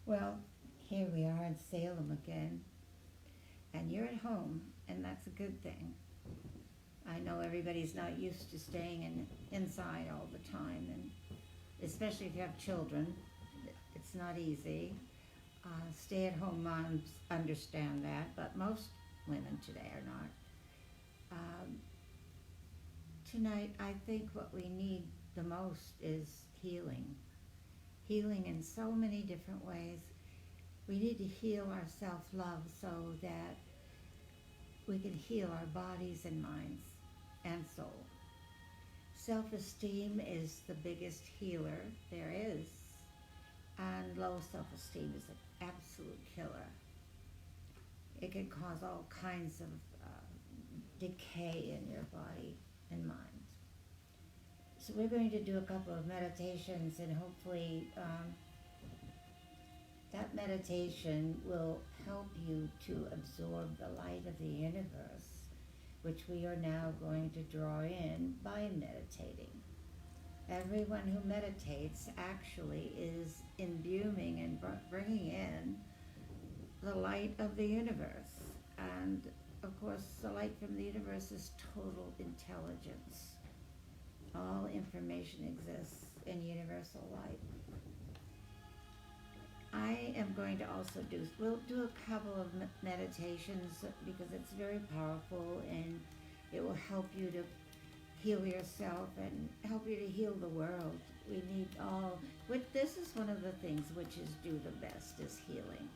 Well, here we are in Salem again, and you're at home, and that's a good thing. I know everybody's not used to staying inside all the time, and especially if you have children, it's not easy. Stay-at-home moms understand that, but most women today are not. Um, Tonight, I think what we need the most is healing. Healing in so many different ways. We need to heal our self-love so that we can heal our bodies and minds and soul. Self-esteem is the biggest healer there is, and low self-esteem is an absolute killer. It can cause all kinds of decay in your body and mind. So we're going to do a couple of meditations, and hopefully that meditation will help you to absorb the light of the universe, which we are now going to draw in by meditating. Everyone who meditates actually is imbuing and bringing in the light of the universe. And of course, the light from the universe is total intelligence. All information exists in universal light. I am going to also we'll do a couple of meditations because it's very powerful and it will help you to heal yourself and help you to heal the world. We need this is one of the things witches do the best is healing.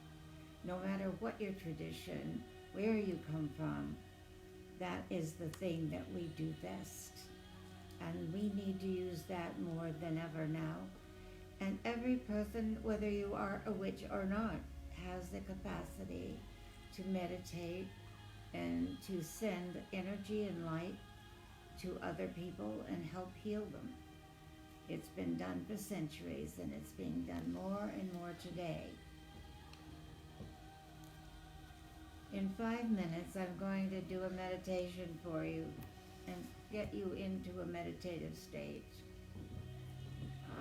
No matter what your tradition, where you come from, that is the thing that we do best. And we need to use that more than ever now. And every person, whether you are a witch or not, has the capacity to meditate and to send energy and light to other people and help heal them. It's been done for centuries, and it's being done more and more today. In 5 minutes, I'm going to do a meditation for you and get you into a meditative state.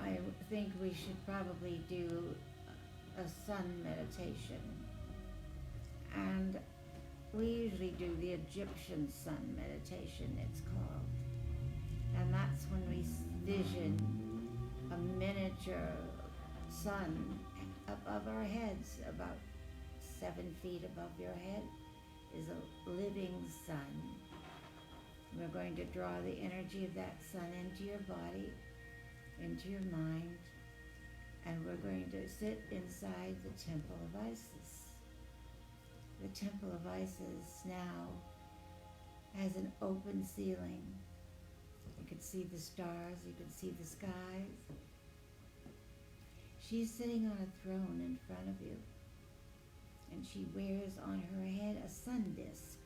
I think we should probably do a sun meditation. And we usually do the Egyptian sun meditation, it's called. And that's when we vision a miniature sun above our heads, about 7 feet above your head is a living sun. We're going to draw the energy of that sun into your body, into your mind, and we're going to sit inside the Temple of Isis. The Temple of Isis now has an open ceiling. You can see the stars, you can see the skies. She's sitting on a throne in front of you, and she wears on her head a sun disk.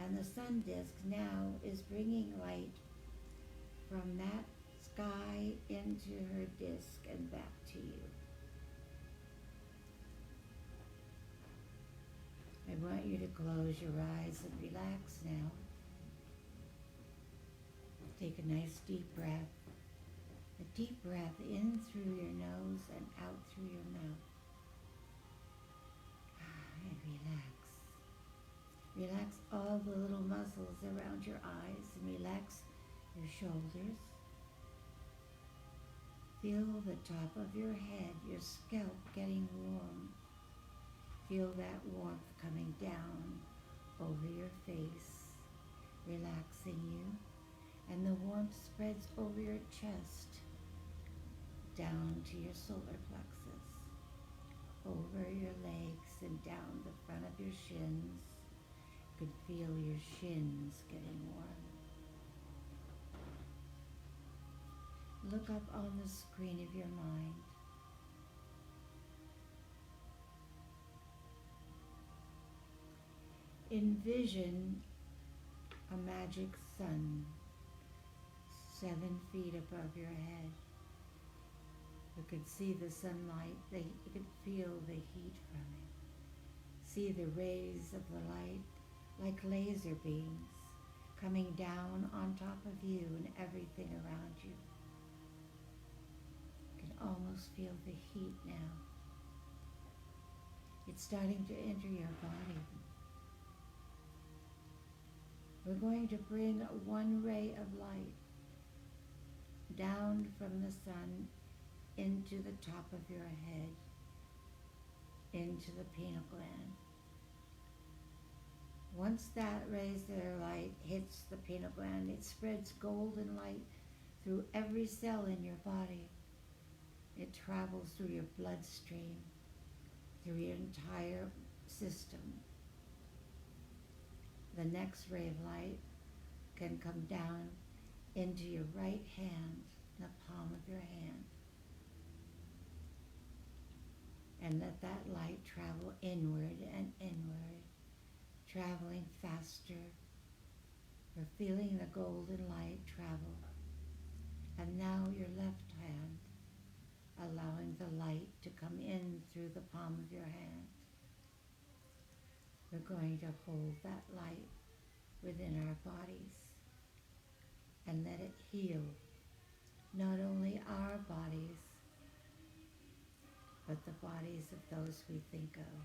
And the sun disk now is bringing light from that sky into her disk and back to you. I want you to close your eyes and relax now. Take a nice deep breath. A deep breath in through your nose and out through your mouth. And relax. Relax all the little muscles around your eyes and relax your shoulders. Feel the top of your head, your scalp getting warm. Feel that warmth coming down over your face, relaxing you. And the warmth spreads over your chest, down to your solar plexus, over your legs and down the front of your shins. You can feel your shins getting warm. Look up on the screen of your mind. Envision a magic sun 7 feet above your head. You could see the sunlight, you could feel the heat from it. See the rays of the light like laser beams coming down on top of you and everything around you. You can almost feel the heat now. It's starting to enter your body. We're going to bring one ray of light down from the sun into the top of your head, into the pineal gland. Once that ray of light hits the pineal gland, it spreads golden light through every cell in your body. It travels through your bloodstream, through your entire system. The next ray of light can come down into your right hand, the palm of your hand, and let that light travel inward and inward, traveling faster. We're feeling the golden light travel. And now your left hand, allowing the light to come in through the palm of your hand. We're going to hold that light within our bodies and let it heal not only our bodies, but the bodies of those we think of.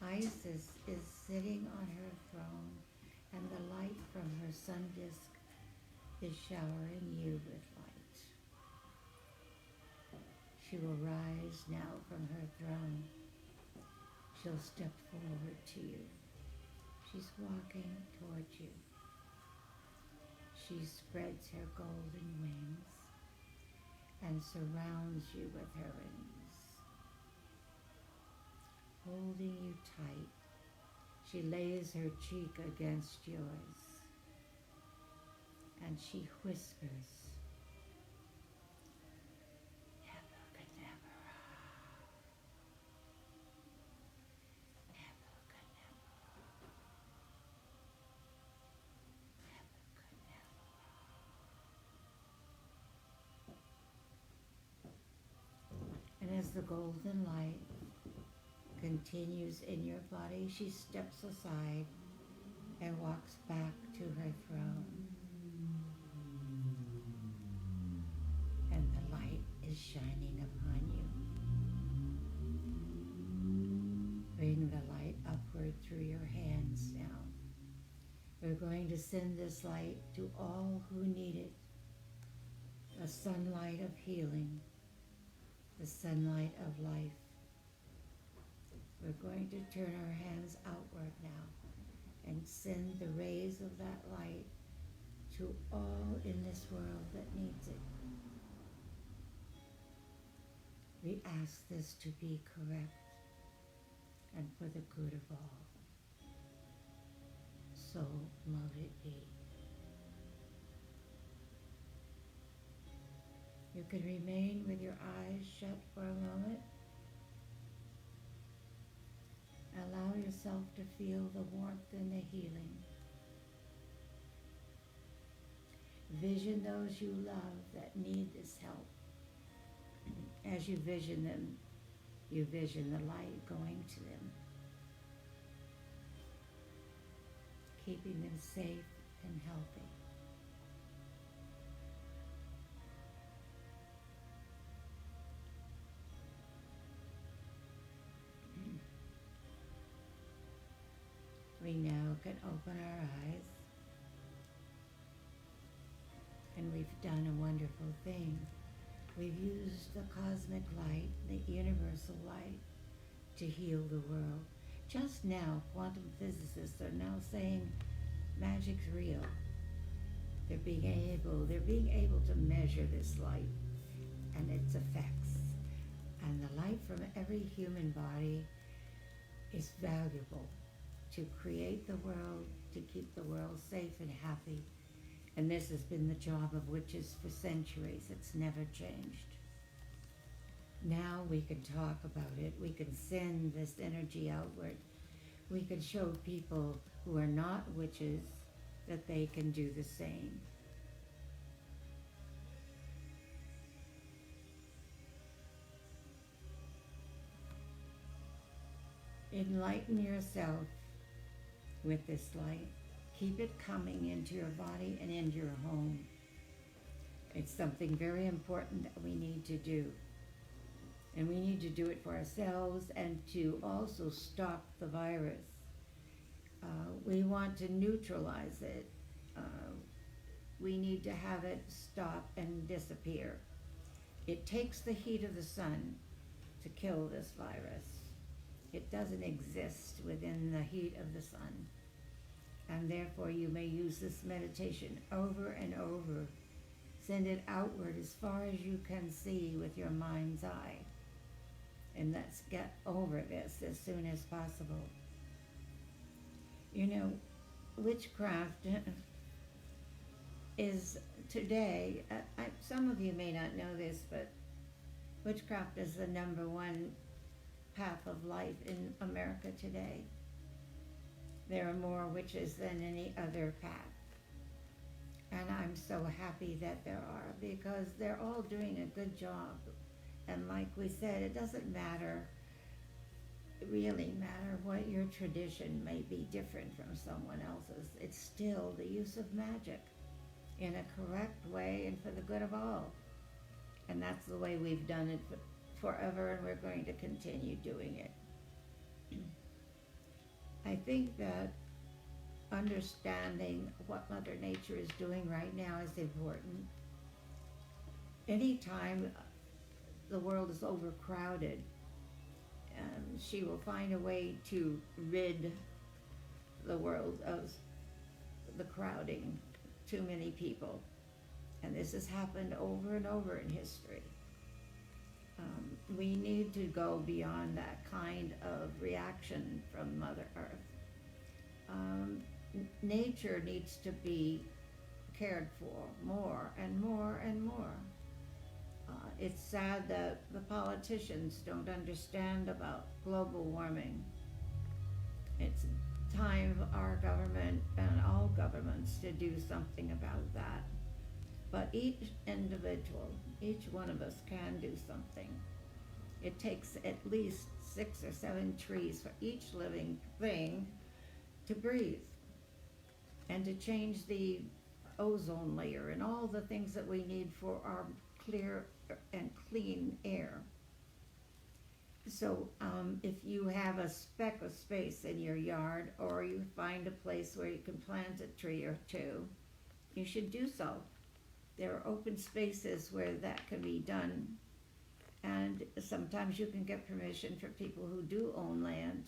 Isis is sitting on her throne, and the light from her sun disk is showering you with light. She will rise now from her throne. She'll step forward to you. She's walking toward you. She spreads her golden wings and surrounds you with her wings, holding you tight. She lays her cheek against yours, and she whispers, Abracadabra, abracadabra, abracadabra. And as the golden light continues in your body, she steps aside and walks back to her throne. And the light is shining upon you. Bring the light upward through your hands now. We're going to send this light to all who need it. The sunlight of healing, the sunlight of life. We're going to turn our hands outward now and send the rays of that light to all in this world that needs it. We ask this to be correct and for the good of all. So mote it be. You can remain with your eyes shut for a moment. Allow yourself to feel the warmth and the healing. Vision those you love that need this help. As you vision them, you vision the light going to them, keeping them safe and healthy. We now can open our eyes, and we've done a wonderful thing. We've used the cosmic light, the universal light, to heal the world. Just now, quantum physicists are now saying magic's real. They're being able to measure this light and its effects. And the light from every human body is valuable to create the world, to keep the world safe and happy. And this has been the job of witches for centuries. It's never changed. Now we can talk about it. We can send this energy outward. We can show people who are not witches that they can do the same. Enlighten yourself with this light. Keep it coming into your body and into your home. It's something very important that we need to do. And we need to do it for ourselves and to also stop the virus. We want to neutralize it. We need to have it stop and disappear. It takes the heat of the sun to kill this virus. It doesn't exist within the heat of the sun. And therefore you may use this meditation over and over. Send it outward as far as you can see with your mind's eye. And let's get over this as soon as possible. You know, witchcraft is today, some of you may not know this, but witchcraft is the number one path of life in America today. There are more witches than any other path. And I'm so happy that there are, because they're all doing a good job. And like we said, it doesn't really matter what your tradition may be different from someone else's. It's still the use of magic in a correct way and for the good of all. And that's the way we've done it forever, and we're going to continue doing it. I think that understanding what Mother Nature is doing right now is important. Anytime the world is overcrowded, she will find a way to rid the world of the crowding, too many people. And this has happened over and over in history. We need to go beyond that kind of reaction from Mother Earth. Nature needs to be cared for more and more and more. It's sad that the politicians don't understand about global warming. It's time for our government and all governments to do something about that. But each individual, each one of us can do something. It takes at least 6 or 7 trees for each living thing to breathe and to change the ozone layer and all the things that we need for our clear and clean air. So if you have a speck of space in your yard, or you find a place where you can plant a tree or two, you should do so. There are open spaces where that can be done, and sometimes you can get permission for people who do own land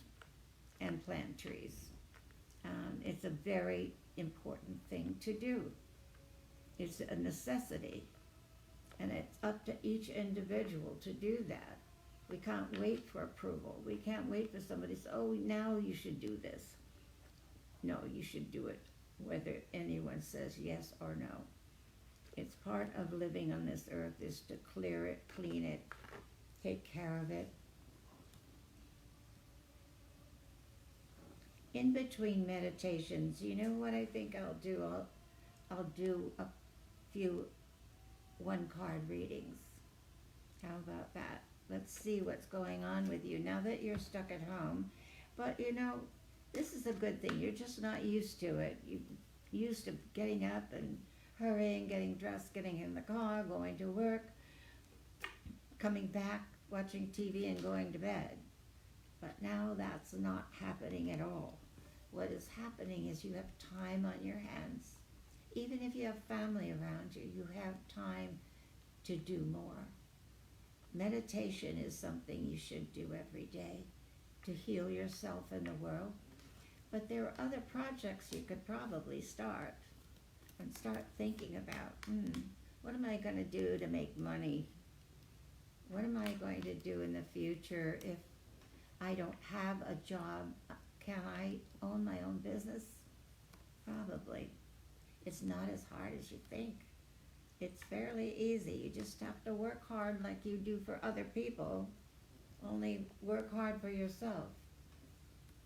and plant trees. It's a very important thing to do. It's a necessity, and it's up to each individual to do that. We can't wait for approval. We can't wait for somebody to say, oh, now you should do this. No, you should do it whether anyone says yes or no. It's part of living on this earth is to clear it, clean it, take care of it. In between meditations, you know what I think I'll do? I'll do a few one-card readings. How about that? Let's see what's going on with you now that you're stuck at home. But you know, this is a good thing. You're just not used to it. You're used to getting up and hurrying, getting dressed, getting in the car, going to work, coming back, watching TV and going to bed. But now that's not happening at all. What is happening is you have time on your hands. Even if you have family around you, you have time to do more. Meditation is something you should do every day to heal yourself and the world. But there are other projects you could probably start and start thinking about, what am I going to do to make money? What am I going to do in the future if I don't have a job? Can I own my own business? Probably. It's not as hard as you think. It's fairly easy. You just have to work hard like you do for other people, only work hard for yourself.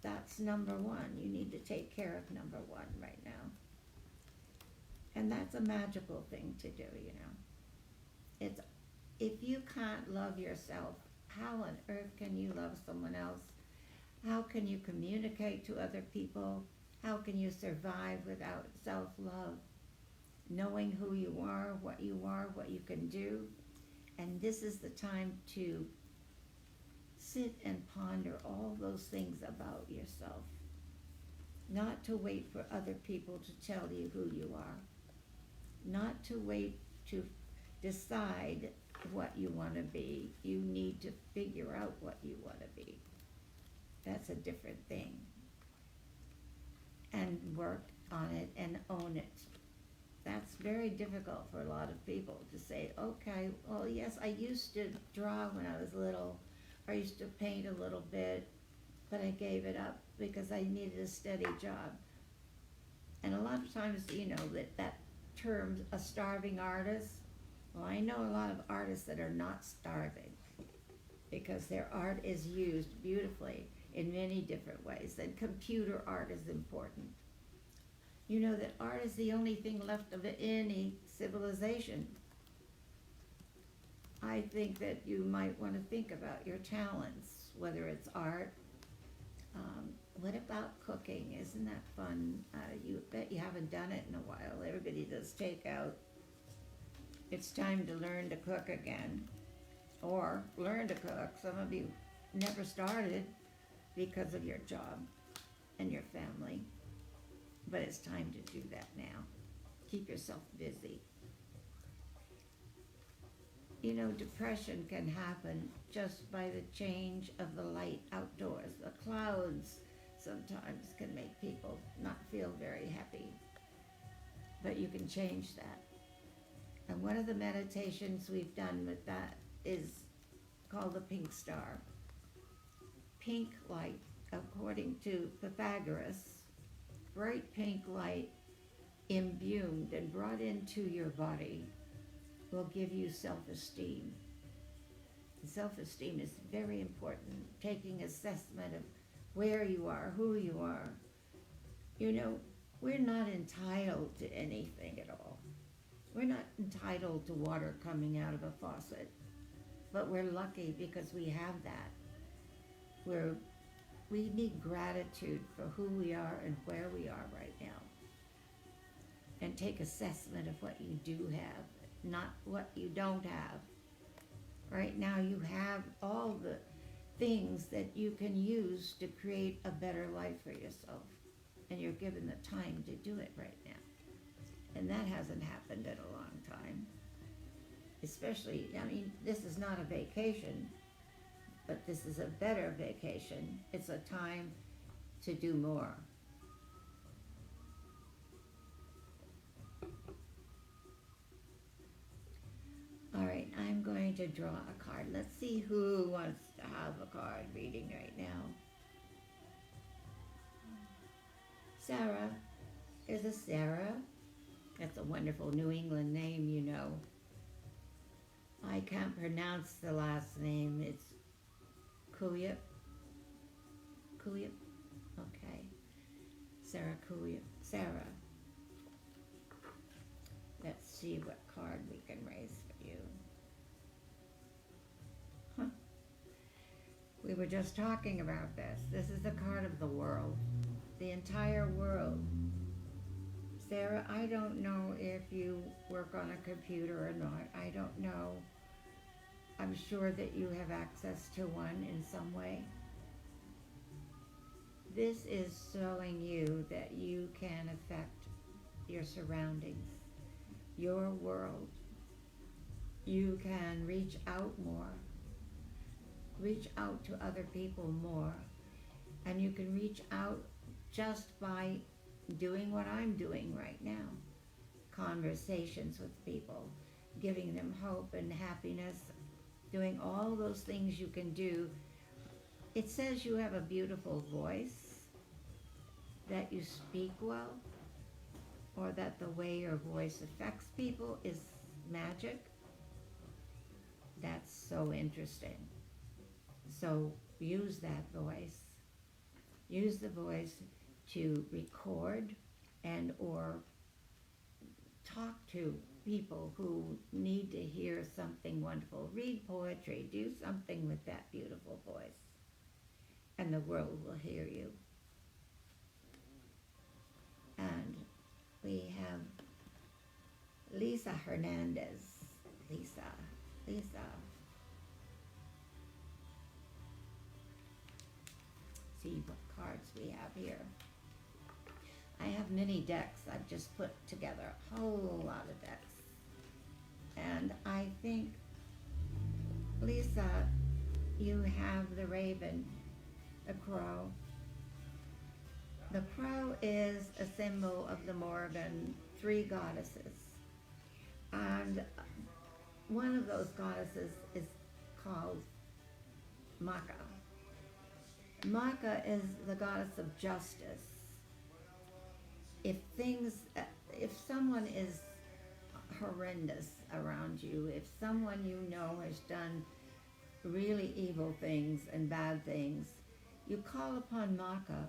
That's number one. You need to take care of number one right now. And that's a magical thing to do, you know. It's, if you can't love yourself, how on earth can you love someone else? How can you communicate to other people? How can you survive without self-love? Knowing who you are, what you can do. And this is the time to sit and ponder all those things about yourself. Not to wait for other people to tell you who you are. Not to wait to decide what you want to be. You need to figure out what you want to be. That's a different thing. And work on it and own it. That's very difficult for a lot of people to say, okay, well, yes, I used to draw when I was little. I used to paint a little bit, but I gave it up because I needed a steady job. And a lot of times, you know, that term, a starving artist, well, I know a lot of artists that are not starving because their art is used beautifully in many different ways. And computer art is important. You know that art is the only thing left of any civilization. I think that you might want to think about your talents, whether it's art. What about cooking? Isn't that fun? You bet you haven't done it in a while. Everybody does takeout. It's time to learn to cook again, or learn to cook. Some of you never started because of your job and your family, but it's time to do that now. Keep yourself busy. You know, depression can happen just by the change of the light outdoors. The clouds sometimes can make people not feel very happy, but you can change that. And one of the meditations we've done with that is called the pink star. Pink light, according to Pythagoras, bright pink light imbued and brought into your body will give you self-esteem. Self-esteem is very important. Taking assessment of where you are, who you are. You know, we're not entitled to anything at all. We're not entitled to water coming out of a faucet, but we're lucky because we have that. We need gratitude for who we are and where we are right now. And take assessment of what you do have, not what you don't have. Right now you have all the things that you can use to create a better life for yourself. And you're given the time to do it right now. And that hasn't happened in a long time. Especially, I mean, this is not a vacation, but this is a better vacation. It's a time to do more. All right, I'm going to draw a card. Let's see who wants to have a card reading right now. Sarah. Is a Sarah? That's a wonderful New England name, you know. I can't pronounce the last name. It's Kuyip. Kuyip? Okay. Sarah Kuyip. Sarah. Let's see what card we can raise for you. Huh. We were just talking about this. This is the card of the world. The entire world. Sarah, I don't know if you work on a computer or not. I don't know. I'm sure that you have access to one in some way. This is showing you that you can affect your surroundings, your world. You can reach out more. Reach out to other people more. And you can reach out just by doing what I'm doing right now. Conversations with people, giving them hope and happiness, doing all those things you can do. It says you have a beautiful voice, that you speak well, or that the way your voice affects people is magic. That's so interesting. So use that voice. Use the voice to record and or talk to people who need to hear something wonderful. Read poetry, do something with that beautiful voice, and the world will hear you. And we have Lisa Hernandez. Lisa. see what cards we have here. I have mini decks. I've just put together a whole lot of decks. And I think, Lisa, you have the raven, the crow. The crow is a symbol of the Morrigan three goddesses. And one of those goddesses is called Maka. Maka is the goddess of justice. If someone is horrendous around you, if someone you know has done really evil things and bad things, you call upon Maka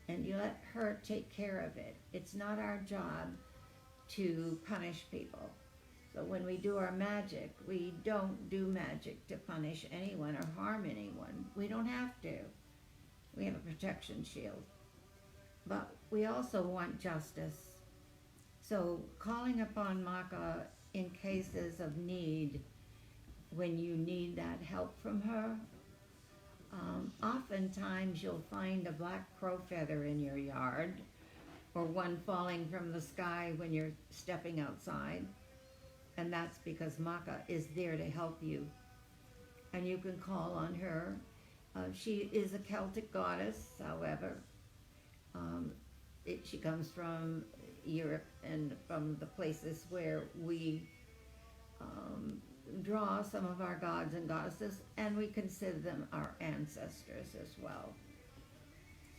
and you let her take care of it. It's not our job to punish people. So when we do our magic, we don't do magic to punish anyone or harm anyone. We don't have to. We have a protection shield. But we also want justice. So calling upon Maka in cases of need, when you need that help from her, oftentimes you'll find a black crow feather in your yard, or one falling from the sky when you're stepping outside. And that's because Maka is there to help you. And you can call on her. She is a Celtic goddess, however. She comes from Europe and from the places where we draw some of our gods and goddesses, and we consider them our ancestors as well.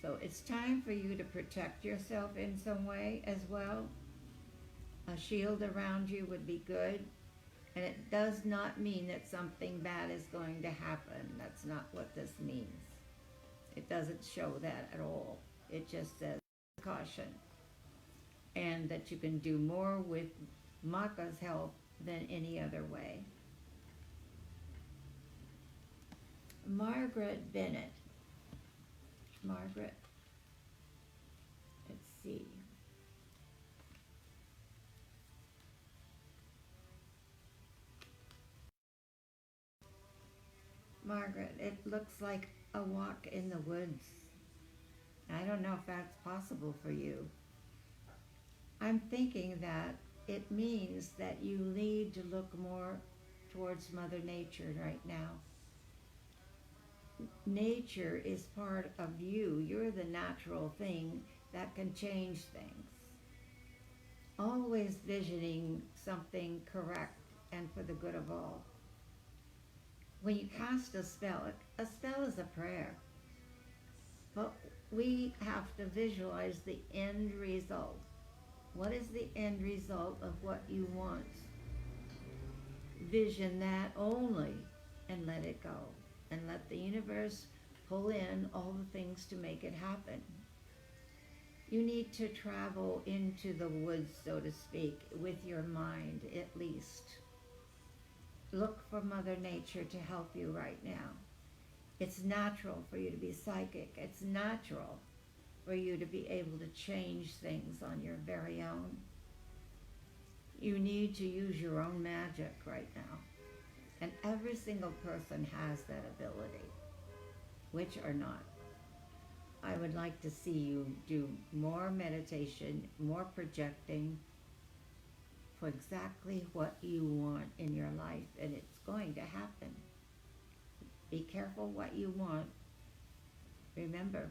So it's time for you to protect yourself in some way as well. A shield around you would be good, and it does not mean that something bad is going to happen. That's not what this means. It doesn't show that at all. It just says caution, and that you can do more with Maka's help than any other way. Margaret Bennett. Margaret. Let's see. Margaret, it looks like a walk in the woods. I don't know if that's possible for you. I'm thinking that it means that you need to look more towards Mother Nature right now. Nature is part of you. You're the natural thing that can change things. Always visioning something correct and for the good of all. When you cast a spell is a prayer. But we have to visualize the end result. What is the end result of what you want? Vision that only and let it go. And let the universe pull in all the things to make it happen. You need to travel into the woods, so to speak, with your mind at least. Look for Mother Nature to help you right now. It's natural for you to be psychic. It's natural for you to be able to change things on your very own. You need to use your own magic right now. And every single person has that ability, which or not. I would like to see you do more meditation, more projecting for exactly what you want in your life, and it's going to happen. Be careful what you want. Remember,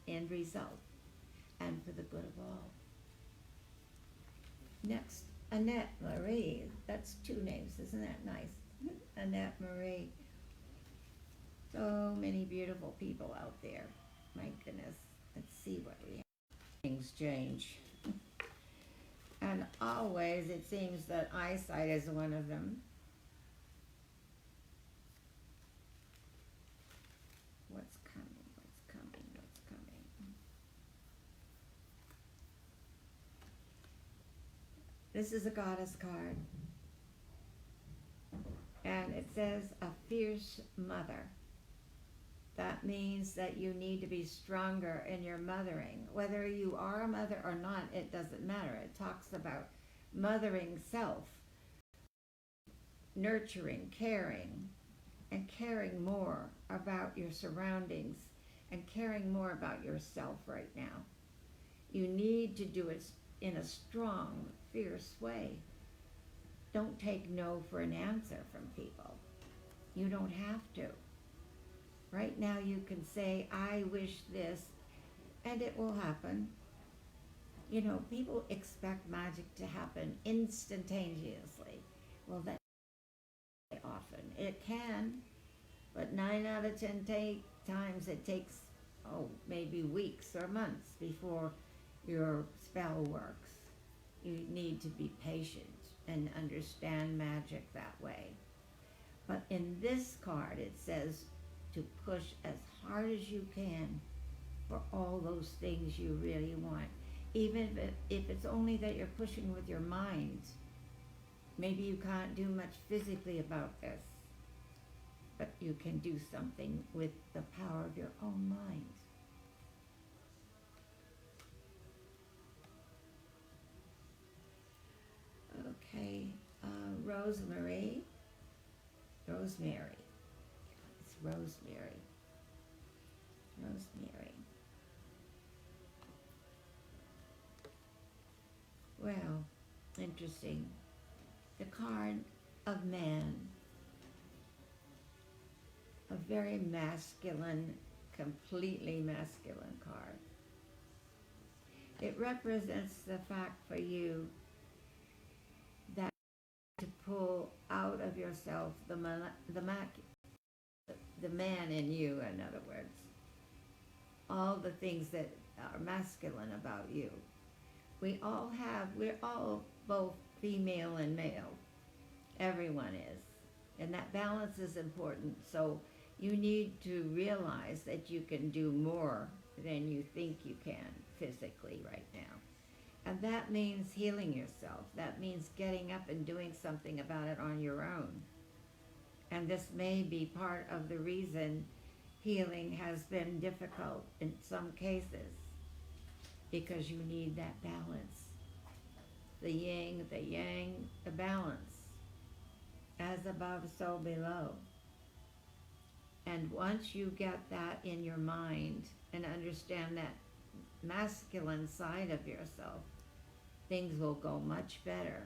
end result, and for the good of all. Next, Annette Marie. That's two names, isn't that nice? Annette Marie. So many beautiful people out there. My goodness. Let's see what we have. Things change. And always it seems that eyesight is one of them. What's coming? What's coming? What's coming? This is a goddess card. And it says a fierce mother. That means that you need to be stronger in your mothering. Whether you are a mother or not, it doesn't matter. It talks about mothering self, nurturing, caring, and caring more about your surroundings and caring more about yourself right now. You need to do it in a strong, fierce way. Don't take no for an answer from people. You don't have to. Right now you can say, I wish this, and it will happen. You know, people expect magic to happen instantaneously. Well, that often. It can, but 9 out of 10 times it takes, maybe weeks or months before your spell works. You need to be patient and understand magic that way. But in this card it says to push as hard as you can for all those things you really want. Even if it's only that you're pushing with your mind. Maybe you can't do much physically about this, but you can do something with the power of your own mind. Okay, Rosemary. Rosemary. It's Rosemary. Rosemary. Well, interesting. The card of man. A very masculine, completely masculine card. It represents the fact for you that to pull out of yourself the man in you, in other words. All the things that are masculine about you. We're all both female and male. Everyone is. And that balance is important. So you need to realize that you can do more than you think you can physically right now. And that means healing yourself. That means getting up and doing something about it on your own. And this may be part of the reason healing has been difficult in some cases, because you need that balance. The yin, the yang, the balance. As above, so below. And once you get that in your mind and understand that masculine side of yourself, things will go much better.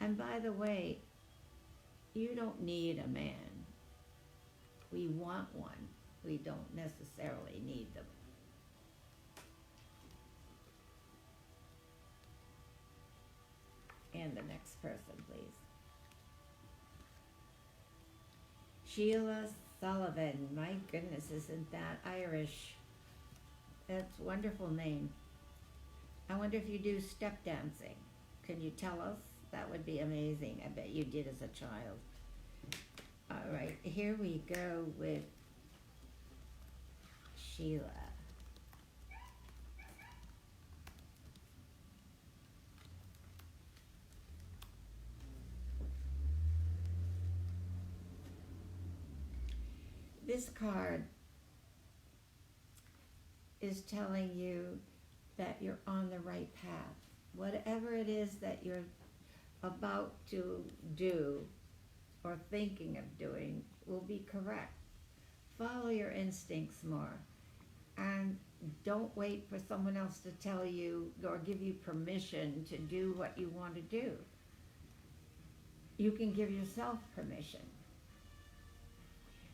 And by the way, you don't need a man. We want one. We don't necessarily need them. And the next person, please. Sheila Sullivan. My goodness, isn't that Irish? That's a wonderful name. I wonder if you do step dancing. Can you tell us? That would be amazing. I bet you did as a child. All right, here we go with Sheila. This card is telling you that you're on the right path. Whatever it is that you're about to do or thinking of doing will be correct. Follow your instincts more, and don't wait for someone else to tell you or give you permission to do what you want to do. You can give yourself permission.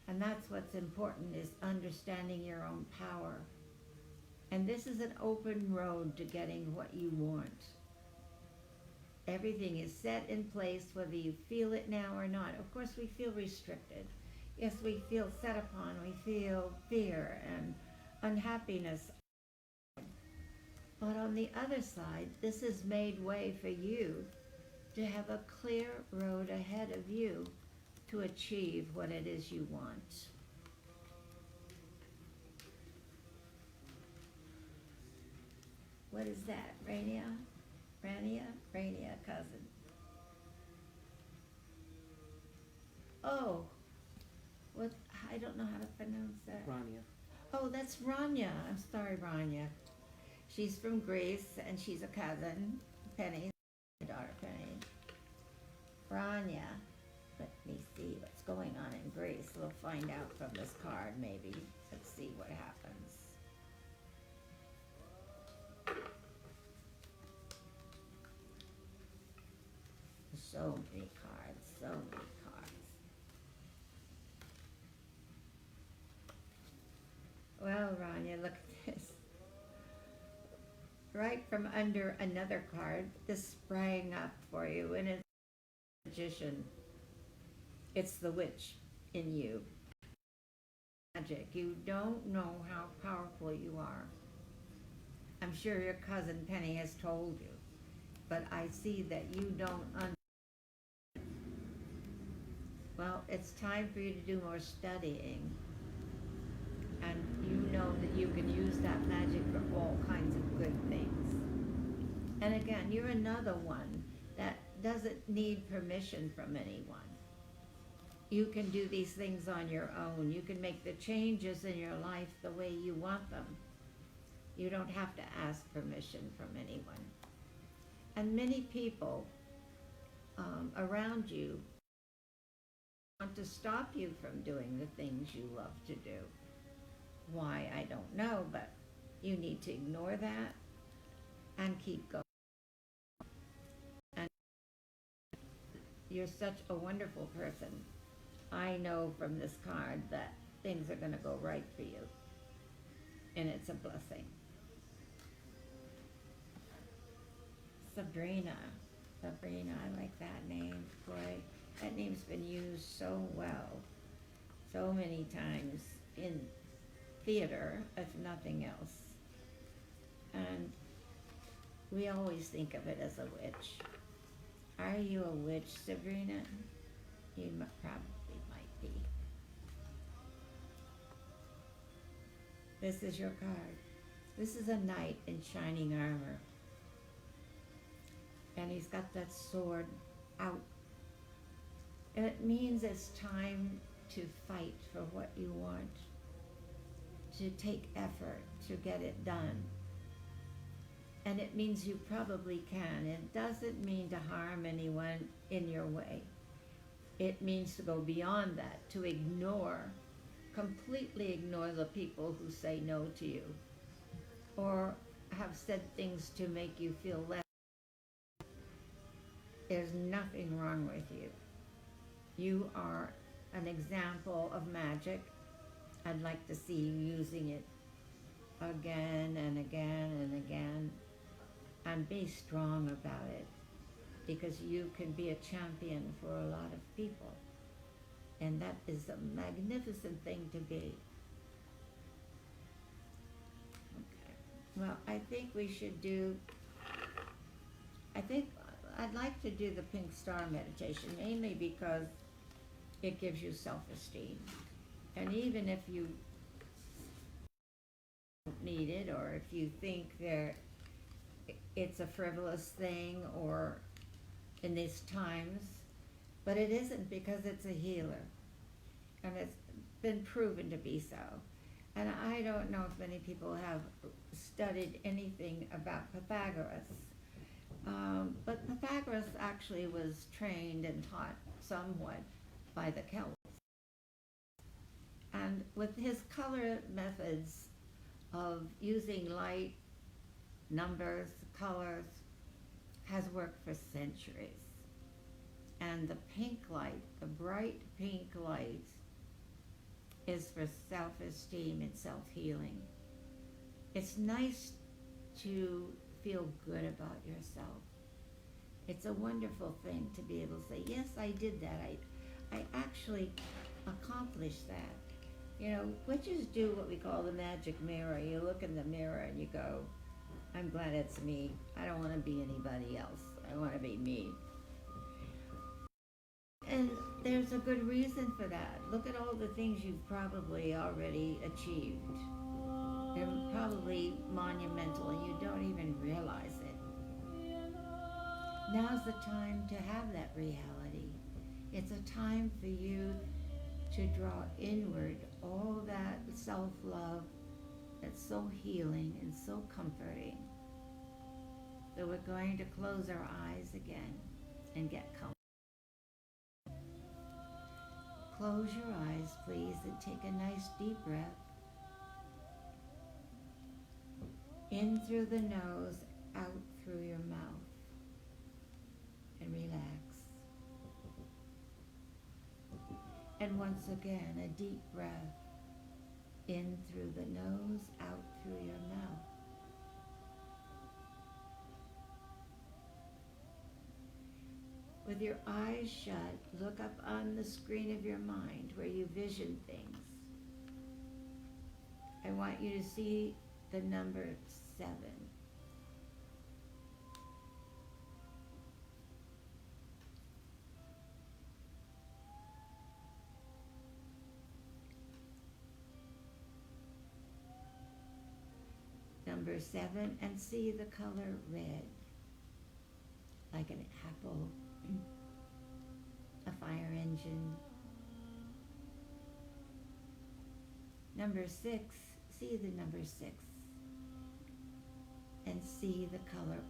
And that's what's important, is understanding your own power. And this is an open road to getting what you want. Everything is set in place, whether you feel it now or not. Of course, we feel restricted. Yes, we feel set upon. We feel fear and unhappiness. But on the other side, this has made way for you to have a clear road ahead of you to achieve what it is you want. What is that? Rania? Rania, cousin. Oh, what? I don't know how to pronounce that. Rania. Oh, that's Rania. I'm sorry, Rania. She's from Greece, and she's a cousin. Penny, my daughter Penny. Rania. Let me see what's going on in Greece. We'll find out from this card, maybe. Let's see what happens. So many cards, so many cards. Well, Rania, look at this. Right from under another card, this sprang up for you, and it's the magician. It's the witch in you. Magic. You don't know how powerful you are. I'm sure your cousin Penny has told you, but I see that you don't understand. Well, it's time for you to do more studying, and you know that you can use that magic for all kinds of good things. And again, you're another one that doesn't need permission from anyone. You can do these things on your own. You can make the changes in your life the way you want them. You don't have to ask permission from anyone. And many people around you want to stop you from doing the things you love to do. Why, I don't know, but you need to ignore that and keep going. And you're such a wonderful person. I know from this card that things are going to go right for you, and it's a blessing. Sabrina, I like that name. Boy, that name's been used so well, so many times in theater, if nothing else. And we always think of it as a witch. Are you a witch, Sabrina? You probably might be. This is your card. This is a knight in shining armor. And he's got that sword out. And it means it's time to fight for what you want, to take effort to get it done. And it means you probably can. It doesn't mean to harm anyone in your way. It means to go beyond that, to ignore, completely ignore the people who say no to you or have said things to make you feel less. There's nothing wrong with you. You are an example of magic. I'd like to see you using it again and again and again. And be strong about it, because you can be a champion for a lot of people. And that is a magnificent thing to be. Okay. Well, I think I'd like to do the pink star meditation, mainly because it gives you self-esteem. And even if you don't need it, or if you think it's a frivolous thing or in these times, but it isn't, because it's a healer. And it's been proven to be so. And I don't know if many people have studied anything about Pythagoras. But Pythagoras actually was trained and taught somewhat by the Celts. And with his color methods of using light, numbers, colors, has worked for centuries. And the pink light, the bright pink light, is for self-esteem and self-healing. It's nice to feel good about yourself. It's a wonderful thing to be able to say, yes, I did that. I actually accomplished that. You know, witches do what we call the magic mirror. You look in the mirror and you go, I'm glad it's me. I don't want to be anybody else. I want to be me. And there's a good reason for that. Look at all the things you've probably already achieved. They're probably monumental and you don't even realize it. Now's the time to have that reality. It's a time for you to draw inward all that self-love that's so healing and so comforting. So we're going to close our eyes again and get comfortable. Close your eyes, please, and take a nice deep breath. In through the nose, out through your mouth, and relax. And once again, a deep breath. In through the nose, out through your mouth. With your eyes shut, look up on the screen of your mind where you vision things. I want you to see the number 7. Number 7, and see the color red, like an apple, a fire engine. Number 6, see the number 6, and see the color,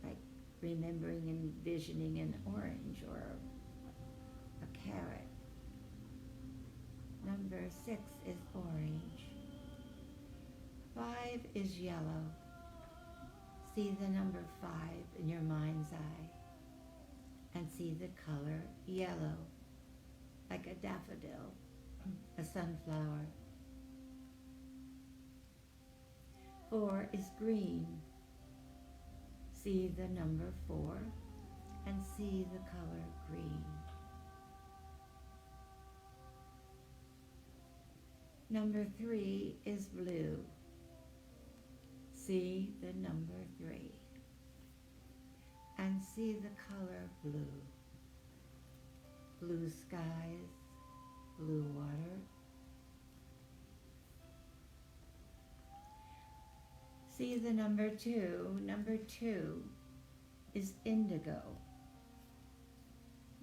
like remembering and envisioning an orange or a carrot. Number 6 is orange. 5 is yellow. See the number 5 in your mind's eye and see the color yellow, like a daffodil, a sunflower. 4 is green. See the number 4 and see the color green. Number 3 is blue. See the number 3 and see the color blue. Blue skies, blue water. See the number 2. Number 2 is indigo.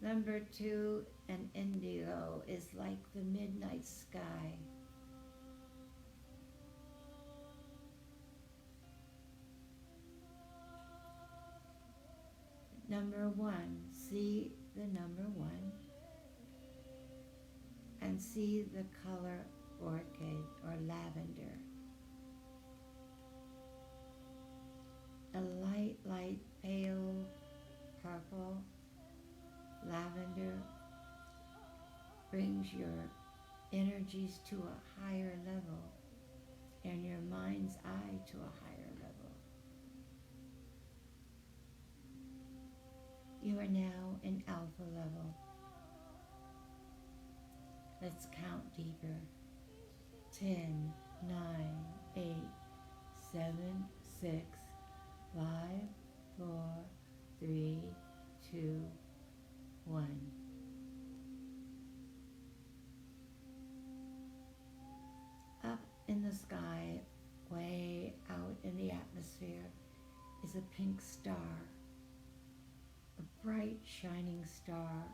Number 2 and indigo is like the midnight sky. Number 1, see the number 1 and see the color orchid or lavender. A light pale purple lavender brings your energies to a higher level and your mind's eye to a higher level. You are now in alpha level. Let's count deeper. 10, 9, 8, 7, 6, 5, 4, 3, 2, 1. Up in the sky, way out in the atmosphere, is a pink star. A bright, shining star.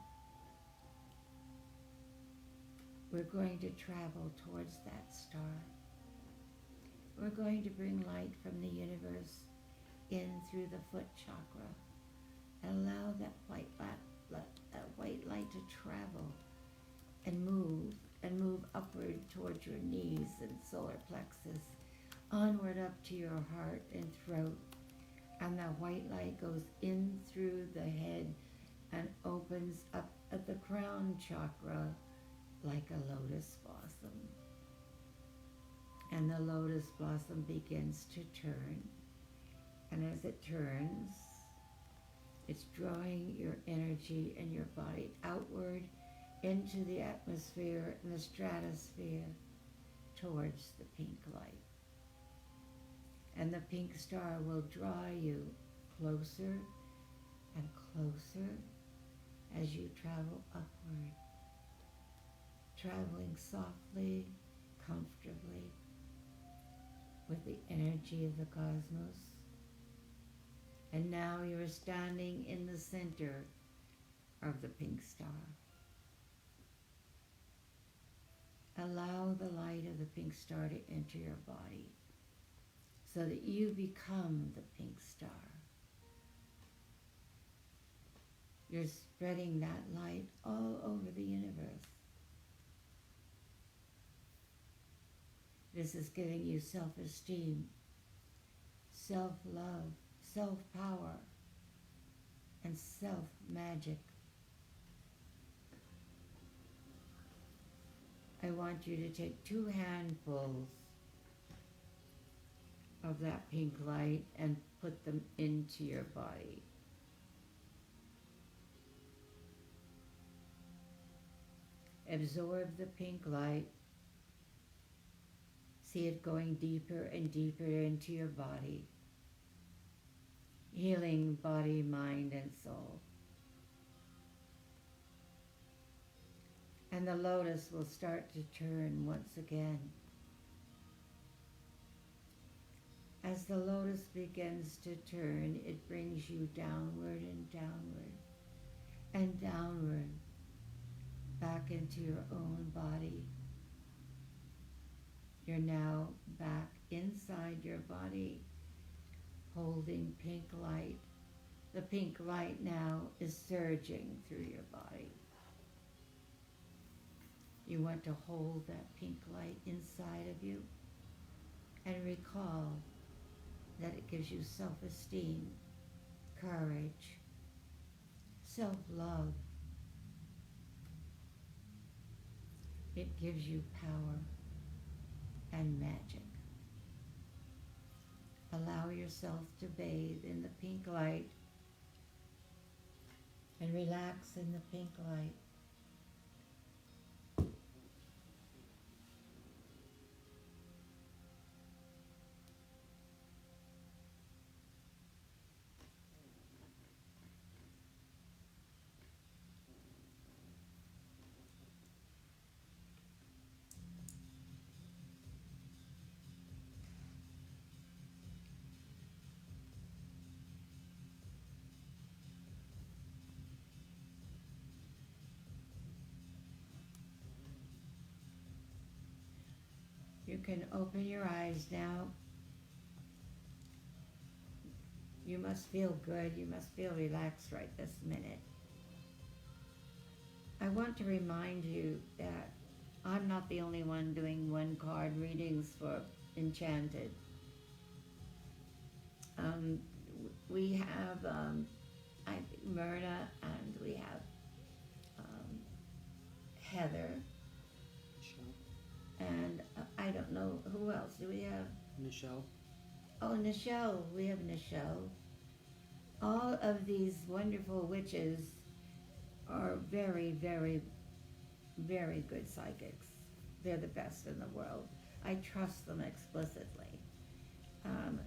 We're going to travel towards that star. We're going to bring light from the universe in through the foot chakra and allow that white light to travel and move upward towards your knees and solar plexus, onward up to your heart and throat. And that white light goes in through the head and opens up at the crown chakra like a lotus blossom. And the lotus blossom begins to turn. And as it turns, it's drawing your energy and your body outward into the atmosphere and the stratosphere towards the pink light. And the pink star will draw you closer and closer as you travel upward, traveling softly, comfortably with the energy of the cosmos. And now you're standing in the center of the pink star. Allow the light of the pink star to enter your body so that you become the pink star. You're spreading that light all over the universe. This is giving you self-esteem, self-love, self-power, and self-magic. I want you to take 2 handfuls of that pink light and put them into your body. Absorb the pink light. See it going deeper and deeper into your body, healing body, mind, and soul. And the lotus will start to turn once again. As the lotus begins to turn, it brings you downward and downward and downward back into your own body. You're now back inside your body, holding pink light. The pink light now is surging through your body. You want to hold that pink light inside of you and recall that it gives you self-esteem, courage, self-love. It gives you power and magic. Allow yourself to bathe in the pink light and relax in the pink light. You can open your eyes now. You must feel good. You must feel relaxed right this minute. I want to remind you that I'm not the only one doing one-card readings for Enchanted. We have, I think, Myrna, and we have Heather, and I don't know, who else do we have? Michelle. Oh, Nichelle. We have Nichelle. All of these wonderful witches are very, very, very good psychics. They're the best in the world. I trust them explicitly.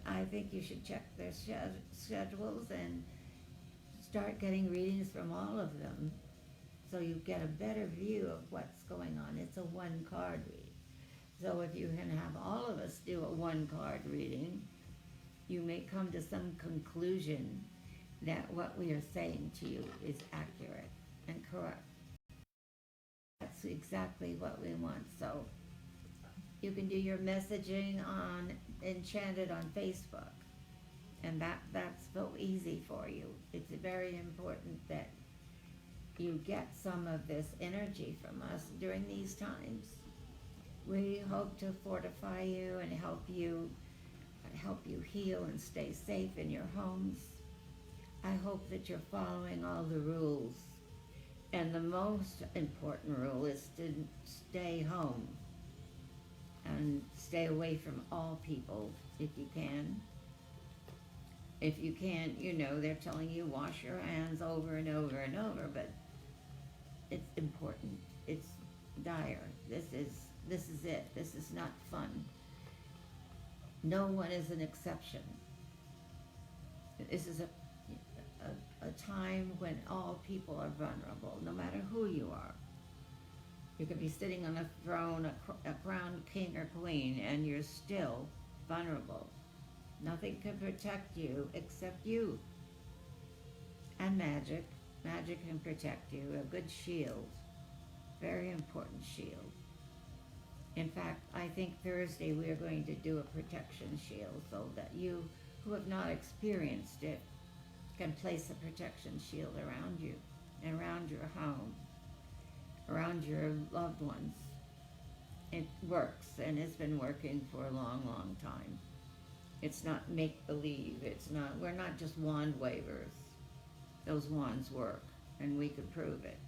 I think you should check their schedules and start getting readings from all of them so you get a better view of what's going on. It's a one-card read. So if you can have all of us do a one-card reading, you may come to some conclusion that what we are saying to you is accurate and correct. That's exactly what we want. So you can do your messaging on Enchanted on Facebook, and that's so easy for you. It's very important that you get some of this energy from us during these times. We hope to fortify you and help you heal and stay safe in your homes. I hope that you're following all the rules. And the most important rule is to stay home and stay away from all people if you can. If you can't, they're telling you wash your hands over and over and over, but it's important. It's dire. This is it. This is not fun. No one is an exception. This is a time when all people are vulnerable, no matter who you are. You could be sitting on a throne, a crowned king or queen, and you're still vulnerable. Nothing can protect you except you. And magic. Magic can protect you. A good shield. Very important shield. In fact, I think Thursday we are going to do a protection shield so that you who have not experienced it can place a protection shield around you, around your home, around your loved ones. it works, and it's been working for a long, long time. It's not make believe. We're not just wand wavers. Those wands work, and we could prove it.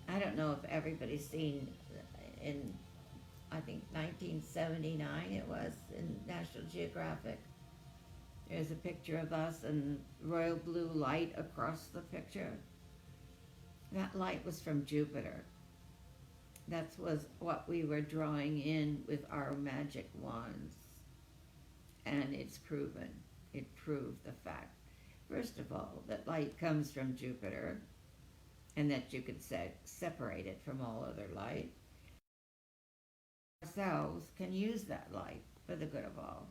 I don't know if everybody's seen in, I think 1979 it was, in National Geographic. There's a picture of us and royal blue light across the picture. That light was from Jupiter. That was what we were drawing in with our magic wands. And it's proven. It proved the fact. First of all, that light comes from Jupiter, and that you could separate it from all other light. Ourselves can use that light for the good of all.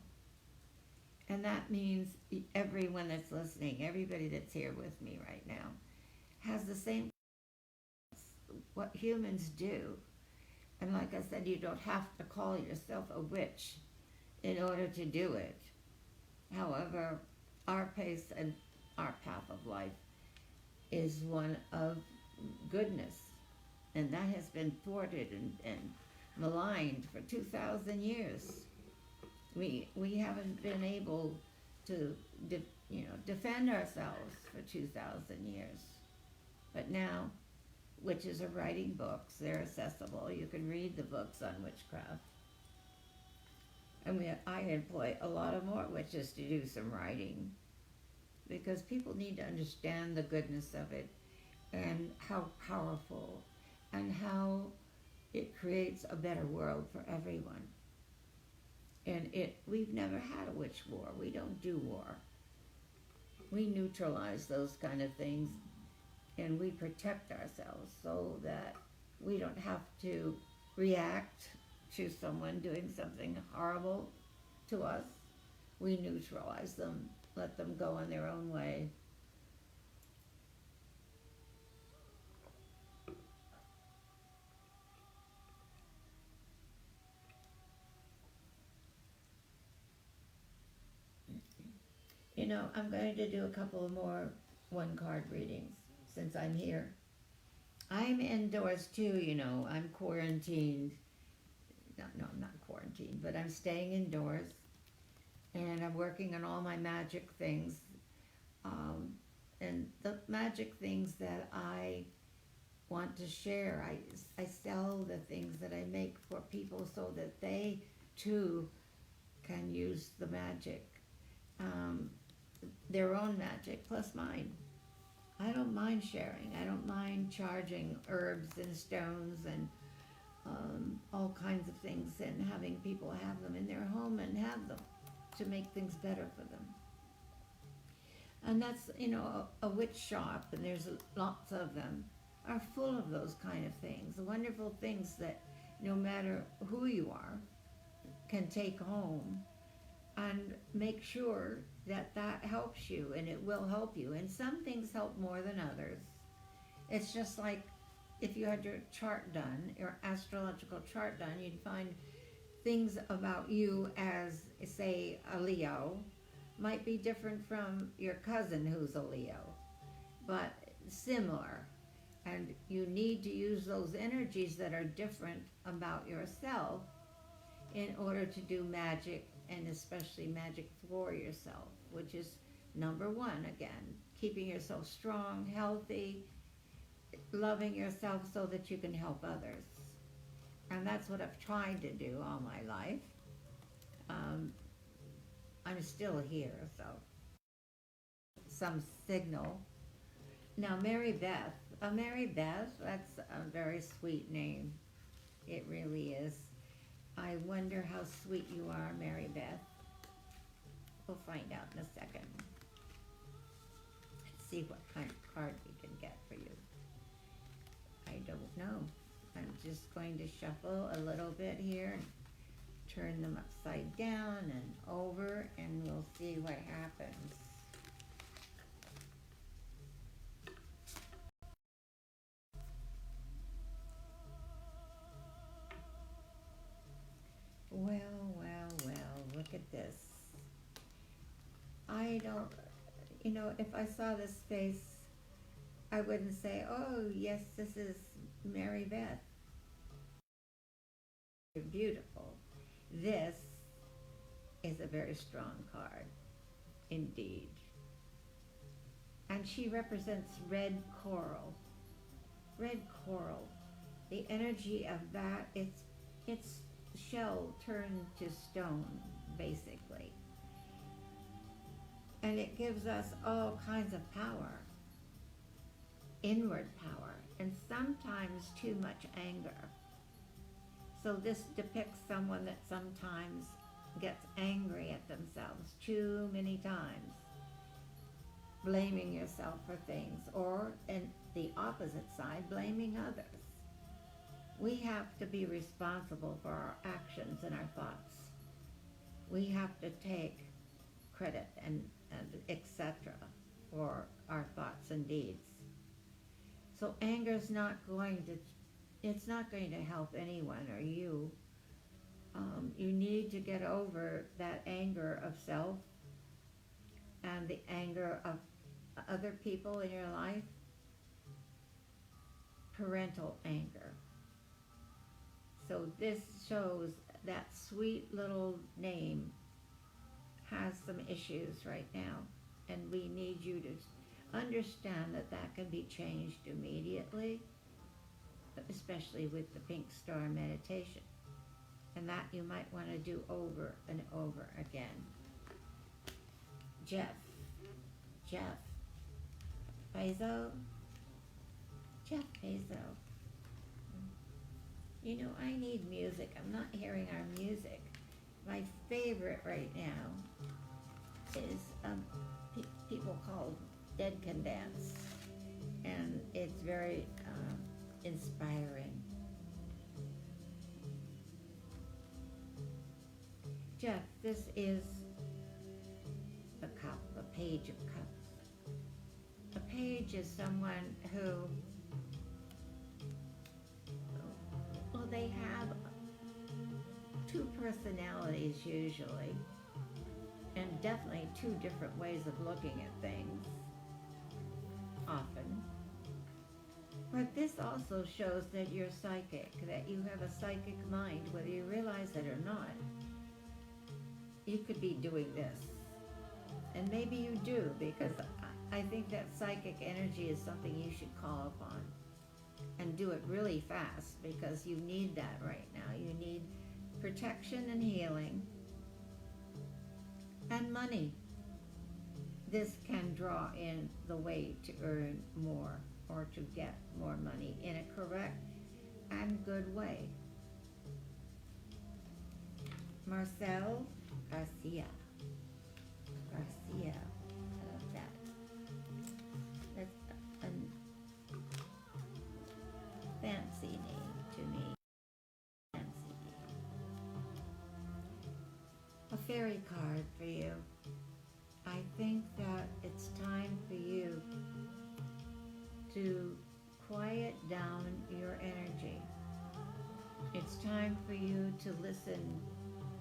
And that means everyone that's listening, everybody that's here with me right now, has the same what humans do. And like I said, you don't have to call yourself a witch in order to do it. However, our pace and our path of life is one of goodness, and that has been thwarted and maligned for 2,000 years. We haven't been able to defend ourselves for 2,000 years. But now, witches are writing books. They're accessible. You can read the books on witchcraft. And I employ a lot of more witches to do some writing, because people need to understand the goodness of it and how powerful and how it creates a better world for everyone. And we've never had a witch war. We don't do war. We neutralize those kind of things, and we protect ourselves so that we don't have to react to someone doing something horrible to us. We neutralize them, let them go on their own way. I'm going to do a couple of more one-card readings since I'm here. I'm indoors too, I'm quarantined. No, I'm not quarantined, but I'm staying indoors, and I'm working on all my magic things. And the magic things that I want to share, I sell the things that I make for people so that they too can use the magic. Their own magic plus mine. I don't mind sharing. I don't mind charging herbs and stones and all kinds of things, and having people have them in their home and have them to make things better for them. And that's, a witch shop, and there's lots of them, are full of those kind of things, wonderful things that no matter who you are can take home and make sure that helps you, and it will help you. And some things help more than others. It's just like if you had your chart done, your astrological chart done, you'd find things about you as, say, a Leo might be different from your cousin who's a Leo, but similar. And you need to use those energies that are different about yourself in order to do magic, and especially magic for yourself, which is number one, again, keeping yourself strong, healthy, loving yourself so that you can help others. And that's what I've tried to do all my life. I'm still here, so some signal. Now, Mary Beth, that's a very sweet name. It really is. I wonder how sweet you are, Mary Beth. We'll find out in a second. Let's see what kind of card we can get for you. I don't know. I'm just going to shuffle a little bit here and turn them upside down and over, and we'll see what happens. Well, look at this. I don't, if I saw this face, I wouldn't say, oh, yes, this is Mary Beth. beautiful. This is a very strong card, indeed. And she represents red coral. Red coral. The energy of that, it's shell turned to stone, basically. And it gives us all kinds of power, inward power, and sometimes too much anger. So this depicts someone that sometimes gets angry at themselves too many times, blaming yourself for things, or in the opposite side, blaming others. We have to be responsible for our actions and our thoughts. We have to take credit and etc. for our thoughts and deeds. So anger's not going to, it's not going to help anyone or you. You need to get over that anger of self and the anger of other people in your life. Parental anger. So this shows that sweet little name has some issues right now, and we need you to understand that that can be changed immediately, especially with the pink star meditation, and that you might want to do over and over again. Jeff Bezos. Jeff Bezos. You know, I need music. I'm not hearing our music. My favorite right now is people called Dead Can Dance, and it's very inspiring. Jeff, this is the cup, the page of cups. A page is someone who, well, they have two personalities usually, and definitely two different ways of looking at things, often. But this also shows that you're psychic, that you have a psychic mind, whether you realize it or not. You could be doing this. And maybe you do, because I think that psychic energy is something you should call upon. And do it really fast, because you need that right now. You need protection and healing. And money. This can draw in the way to earn more or to get more money in a correct and good way. Marcel Garcia. I love that. That's a fancy name to me. Fancy name. A fairy card for you. I think that it's time for you to quiet down your energy. It's time for you to listen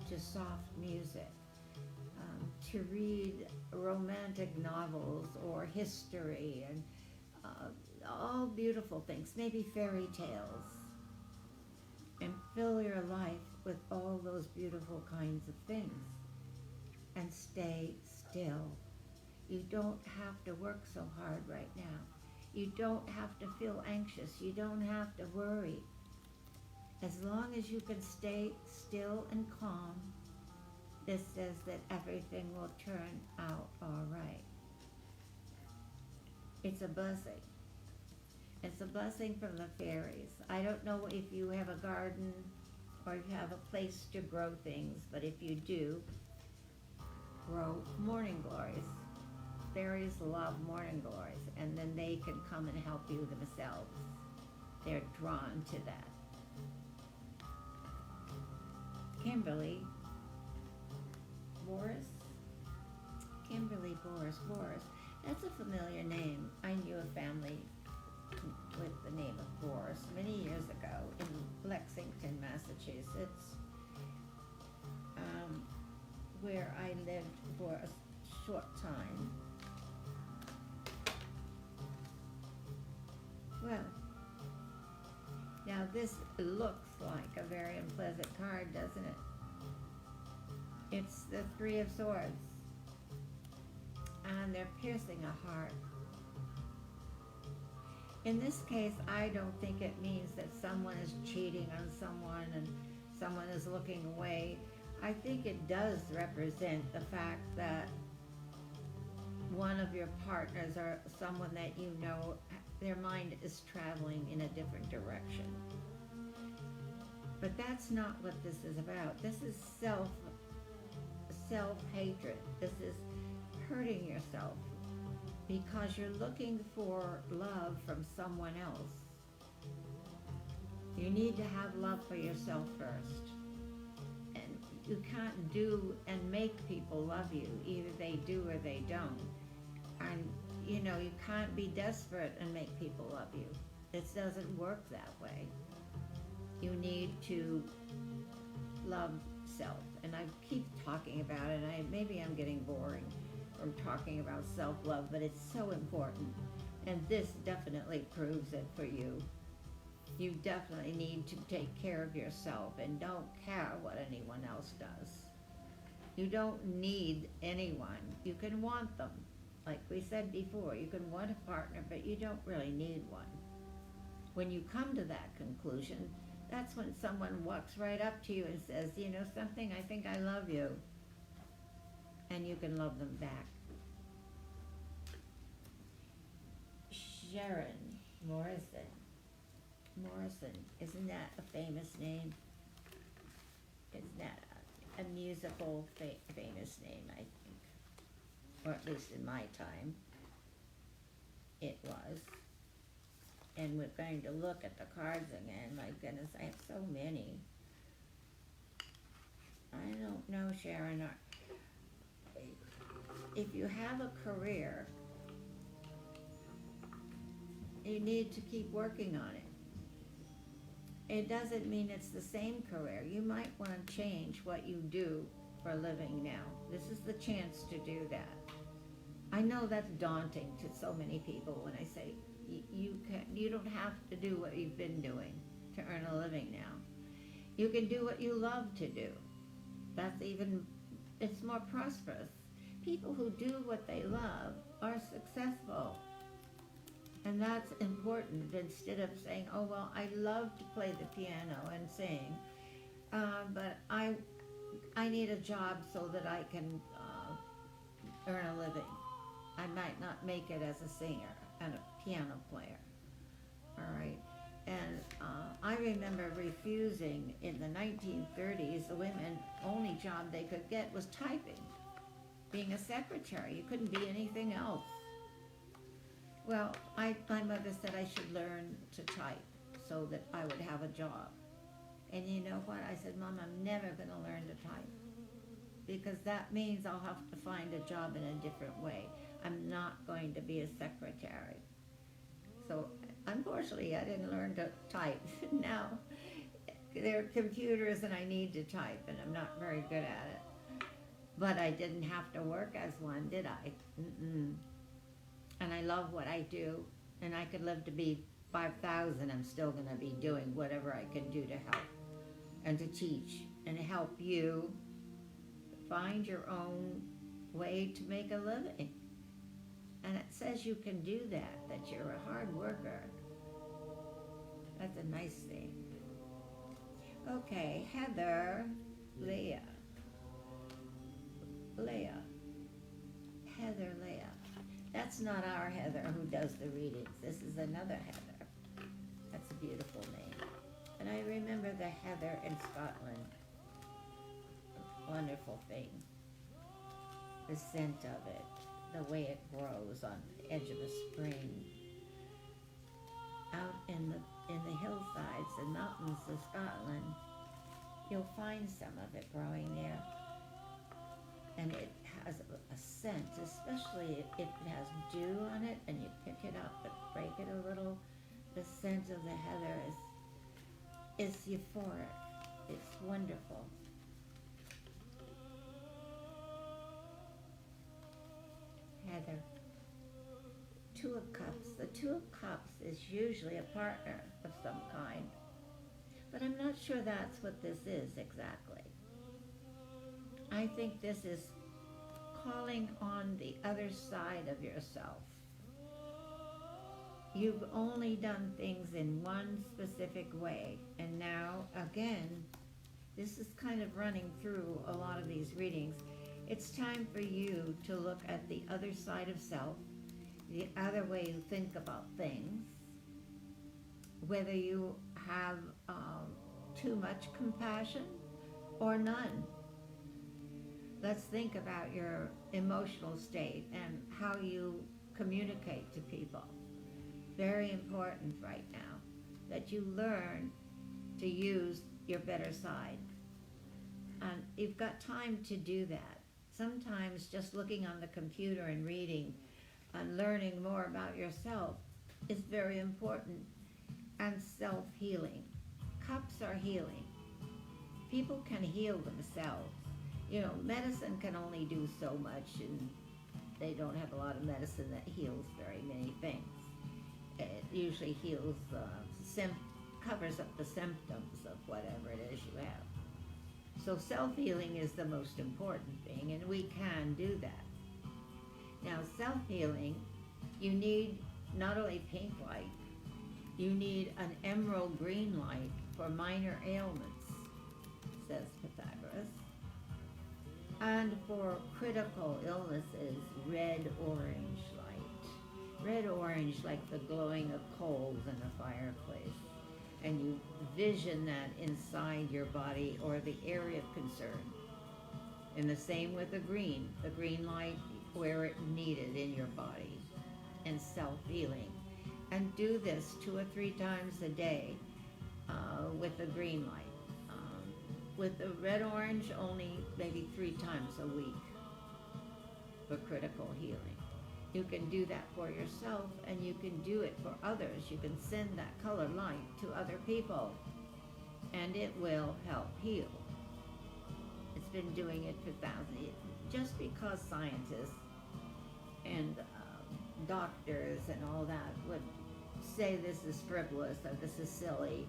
to soft music, to read romantic novels or history and all beautiful things, maybe fairy tales, and fill your life with all those beautiful kinds of things. And stay still. You don't have to work so hard right now. You don't have to feel anxious. You don't have to worry. As long as you can stay still and calm, this says that everything will turn out all right. It's a blessing. It's a blessing from the fairies. I don't know if you have a garden or you have a place to grow things, but if you do, grow morning glories. Fairies love morning glories, and then they can come and help you themselves. They're drawn to that. Kimberly Boris? Kimberly Boris. That's a familiar name. I knew a family with the name of Boris many years ago in Lexington, Massachusetts, where I lived for a short time. Well, now Now this looks like a very unpleasant card, doesn't it? It's the Three of Swords. And they're piercing a heart. In this case, I don't think it means that someone is cheating on someone and someone is looking away. I think it does represent the fact that one of your partners or someone that you know, their mind is traveling in a different direction. But that's not what this is about. This is self-hatred. This is hurting yourself because you're looking for love from someone else. You need to have love for yourself first. And you can't do and make people love you. Either they do or they don't. And, you know, you can't be desperate and make people love you. It doesn't work that way. You need to love self. And I keep talking about it. Maybe I'm getting boring from talking about self-love, but it's so important. And this definitely proves it for you. You definitely need to take care of yourself and don't care what anyone else does. You don't need anyone. You can want them. Like we said before, you can want a partner, but you don't really need one. When you come to that conclusion, that's when someone walks right up to you and says, you know something, I think I love you. And you can love them back. Sharon Morrison. Isn't that a famous name? Isn't that a musical famous name, I think? Or at least in my time, it was. And we're going to look at the cards again. My goodness, I have so many. I don't know, Sharon. If you have a career, you need to keep working on it. It doesn't mean it's the same career. You might want to change what you do for a living now. This is the chance to do that. I know that's daunting to so many people when I say you don't have to do what you've been doing to earn a living now. You can do what you love to do. It's more prosperous. People who do what they love are successful. And that's important, instead of saying, oh, well, I love to play the piano and sing, but I need a job so that I can earn a living. I might not make it as a singer and a piano player, all right? And I remember refusing in the 1930s, the women, only job they could get was typing, being a secretary. You couldn't be anything else. Well, my mother said I should learn to type so that I would have a job. And you know what? I said, Mom, I'm never going to learn to type because that means I'll have to find a job in a different way. I'm not going to be a secretary. So unfortunately, I didn't learn to type. Now, there are computers and I need to type, and I'm not very good at it. But I didn't have to work as one, did I? Mm-mm. And I love what I do, and I could live to be 5,000. I'm still going to be doing whatever I can do to help and to teach and help you find your own way to make a living. And it says you can do that you're a hard worker. That's a nice thing. Okay, Heather, Leah. Heather, Leah. That's not our Heather who does the readings. This is another Heather. That's a beautiful name. And I remember the Heather in Scotland. A wonderful thing. The scent of it, the way it grows on the edge of a spring. Out in the hillsides and mountains of Scotland, you'll find some of it growing there. And it has a scent, especially if it has dew on it and you pick it up and break it a little. The scent of the heather is euphoric. It's wonderful. Heather. Two of Cups. The Two of Cups is usually a partner of some kind. But I'm not sure that's what this is exactly. I think this is calling on the other side of yourself. You've only done things in one specific way, and now, again, this is kind of running through a lot of these readings. It's time for you to look at the other side of self, the other way you think about things, whether you have too much compassion or none. Let's think about your emotional state and how you communicate to people. Very important right now that you learn to use your better side. And you've got time to do that. Sometimes just looking on the computer and reading and learning more about yourself is very important. And self-healing. Cups are healing. People can heal themselves. You know, medicine can only do so much, and they don't have a lot of medicine that heals very many things. It usually heals, covers up the symptoms of whatever it is you have. So self-healing is the most important thing, and we can do that. Now, self-healing, you need not only pink light, you need an emerald green light for minor ailments, says Pythagoras. And for critical illnesses, red-orange light. Red-orange like the glowing of coals in a fireplace. And you vision that inside your body or the area of concern. And the same with the green light where it needed in your body, and self-healing. And do this 2 or 3 times a day with the green light. With the red-orange, only maybe 3 times a week for critical healing. You can do that for yourself, and you can do it for others. You can send that colored light to other people, and it will help heal. It's been doing it for thousands of years. Just because scientists and doctors and all that would say this is frivolous or this is silly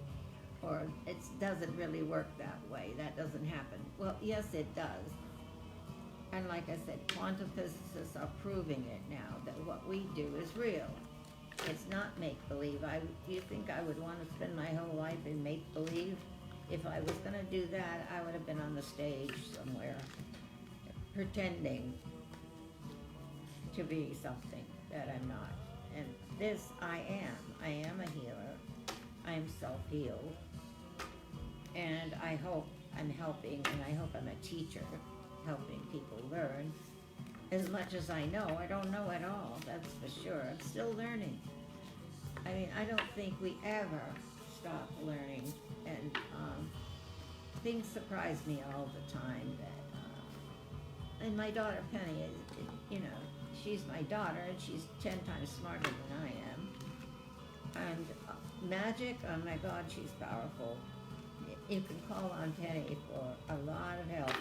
or it doesn't really work that way, that doesn't happen. Well, yes, it does. And like I said, quantum physicists are proving it now, that what we do is real. It's not make-believe. You think I would want to spend my whole life in make-believe? If I was going to do that, I would have been on the stage somewhere pretending to be something that I'm not. And this I am. I am a healer. I am self-healed. And I hope I'm helping, and I hope I'm a teacher, helping people learn. As much as I know, I don't know it all, that's for sure. I'm still learning. I mean, I don't think we ever stop learning. And things surprise me all the time. That, and my daughter Penny, she's my daughter, and she's 10 times smarter than I am. And magic, oh my God, she's powerful. You can call on Penny for a lot of help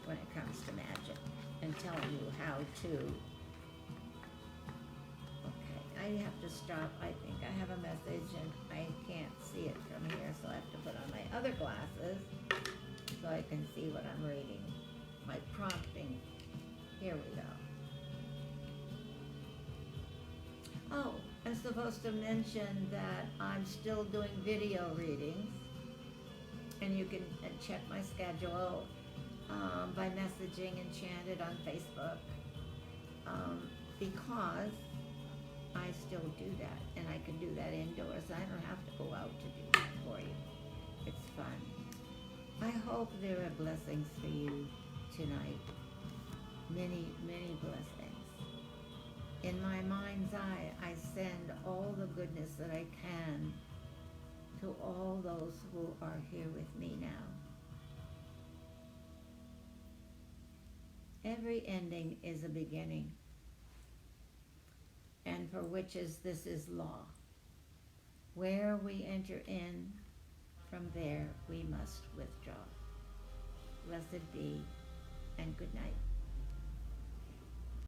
when it comes to magic and telling you how to. Okay, I have to stop. I think I have a message and I can't see it from here, so I have to put on my other glasses so I can see what I'm reading. My prompting. Here we go. Oh, I'm supposed to mention that I'm still doing video readings. And you can check my schedule by messaging Enchanted on Facebook, because I still do that, and I can do that indoors. I don't have to go out to do that for you. It's fun. I hope there are blessings for you tonight. Many, many blessings. In my mind's eye, I send all the goodness that I can to all those who are here with me now. Every ending is a beginning, and for witches this is law. Where we enter in, from there we must withdraw. Blessed be, and good night.